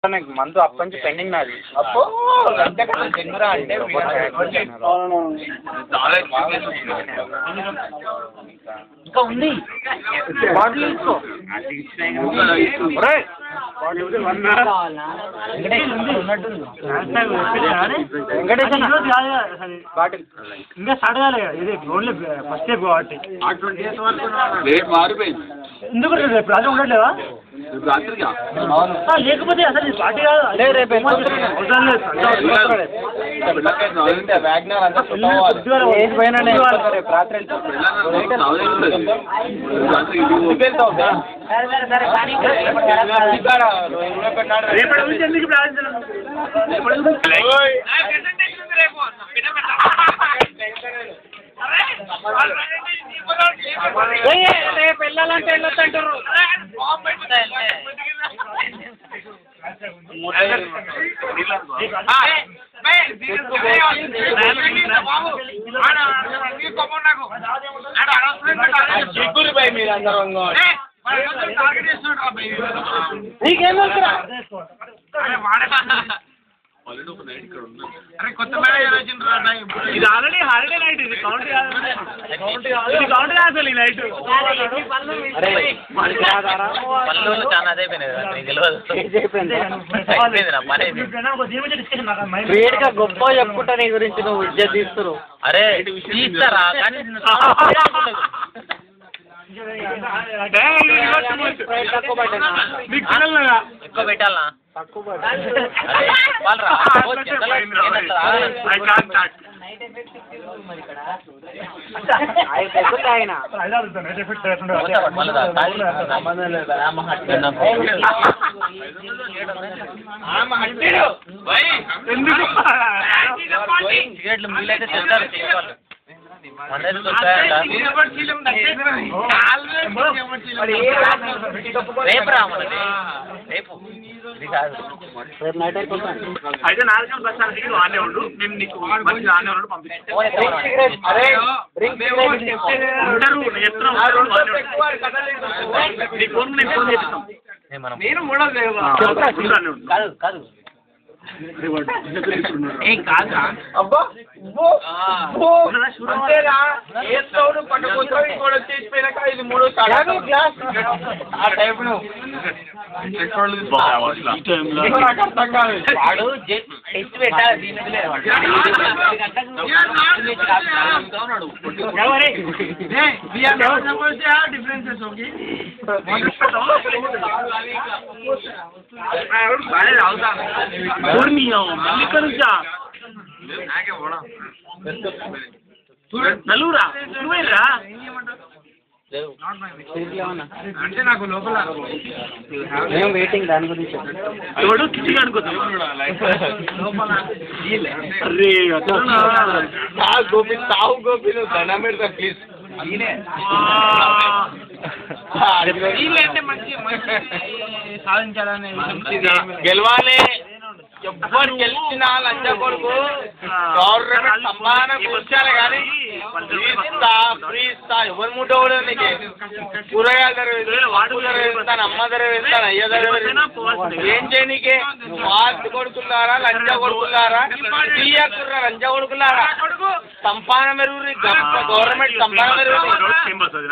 మందు అప్పటి నుంచి పెండింగ్ నాది. అప్పో అంటే ఇంకా ఉంది బాటిల్ తీసుకో. బాటిల్ ఇంకా స్టార్ట్ కాలే. ఇది ఓన్లీ ఫస్ట్ స్టెప్ కాబట్టి మారిపోయింది. ఎందుకు ప్రాజెక్ట్ ఉండట్లేదా? లేకపోతే అసలు పార్టీ కాదు. రేపటి నుంచి ఎందుకు ప్రార్థించడం? రేపు వెళ్ళాలంటే వెళ్ళొద్దంటారు. నీకేం ఇది ఆల్రెడీ హాలిడే నైట్. ఇది కౌంట్ కాదు, ఇది కౌంట్ కాదు అసలు ఈ నైట్. క్రియేట్ గా గొప్ప చెప్పుకుంటా నీ గురించి నువ్వు విద్య తీస్తురు. అరే తీస్తారా కానీ ఎక్కువ పెట్టాలా? తక్కువ సిగరెట్లు మీలైతే చెప్తారు చేయాలి. రేపు రా మనది, రేపు అయితే 4 గంటల బస్సాలకి నువ్వు ఆనే ఉండు. మేము నీకు మంచి ఆనే ఉండు పంపిస్తాను. నీ ఫోన్ నేను ఫోన్ చేస్తాను. నేను కూడా కాదు కాదు డిఫరెన్సెస్ నలుగురా నువ్వేరా అంటే నాకు లోపల వెయిటింగ్ దాని గురించి ఎవడు కిటికీ అనుకోతాం. గోపి సావు గోపి నువ్వు దండం పెడతా ప్లీజ్. సాధించాలని గెలవాలి. ఎవ్వరు గెలిచినా లంచ కొడుకు గవర్నమెంట్ సంపాదన కూర్చాలి కానీ ఫ్రీ ఇస్తా ఎవరు ముట్ట కూడా నీకు కూరగాయల ధర వేస్తాను, అమ్మ ధర వేస్తాను, అయ్య ధర ఏం చేయనీకే? వాటి కొడుకున్నారా లంచ కొడుకున్నారా? తీయకుర్రా లంచ కొడుకున్నారా? సంపాదన మెరుగురి గవర్నమెంట్ సంపాదన మెరుగురి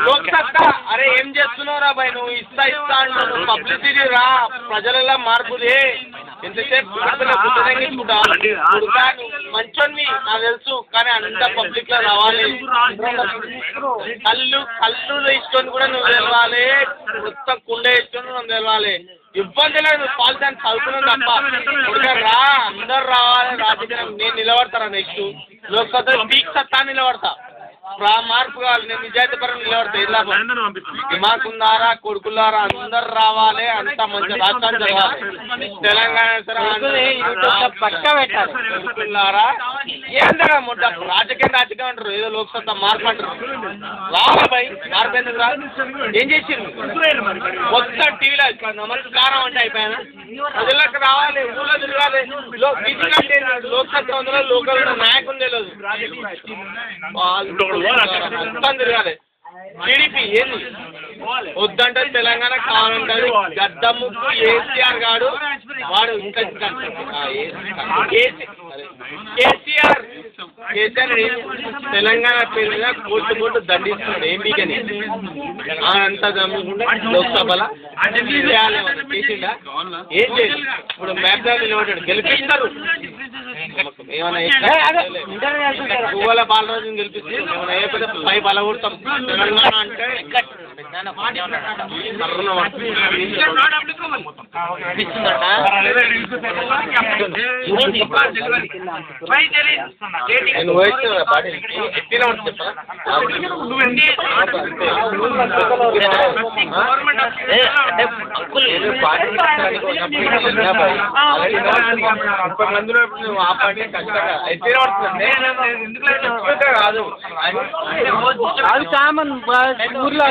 లోక్సత్తా. అరే ఏం చేస్తున్నావురా బాయ్? నువ్వు ఇస్తా ఇస్తా అంటావు. పబ్లిసిటీ రా, ప్రజలలో మార్పుది. ఎంతసేపు మంచోని నాకు తెలుసు కానీ అంత పబ్లిక్ లో రావాలి. కళ్ళు ఇష్టం కూడా నువ్వు తెలవాలి, మొత్తం కుండ ఇష్టం నువ్వు తెలవాలి. ఇబ్బంది లేదు, నువ్వు పాలితాన్ని చదువుతున్నావు తప్ప రా. అందరు రావాలి రాజకీయం. నేను నిలబడతారా నెక్స్ట్ లోక్సభ పీక్ సత్తా నిలబడతా. మార్పు కావాలి. నేను నిజాయితీ పరంగా నిలబడతా. ఇలా దిమాకుందారా కొడుకులారా అందరు రావాలి. అంత మంచి రాష్ట్రాలు జరగాలి. తెలంగాణ పక్క పెట్టాలిరా. ఏంటరా మొట్ట రాజకీయం అంటారు, ఏదో లోక్సభ మార్పు అంటారు. రావాలి భయ్, మార్పు ఎందుకు రా? ఏం చేసిండు మొత్తం టీవీలో నమస్కారం అంటే అయిపోయానా? ప్రజలకు రావాలి, ఊళ్ళో తిరగాలి. లోక్సభ లోకల్ నాయకులు తెలియదు, మొత్తం తిరగాలి. టీడీపీ ఏంది వద్దంటే తెలంగాణ కావాలంటాడు గద్దమ్ముకు కేసీఆర్ గాడు వాడు ఇంకా కేసీఆర్ తెలంగాణ పేరు మీద కోర్టు దండిస్తున్నాడు ఏం బీకని అంతా దమ్ముకుంటే లోక్సభలో చేసిండా ఏం చేయదు ఇప్పుడు మ్యాప్లో నిలబడ్డాడు గెలిపిస్తారు ఏమైనా పువ్వుల బాలరాజుని గెలిపిస్తే ఏమైనా ఏ పెద్ద పై బలగొడతాం తెలంగాణ అంటే నేను వయసు పార్టీ ఎత్తిన మందిలో ఆ పార్టీ కష్టంగా ఎత్తిన పడుతుంది కాదు అది కామన్ ఊర్లో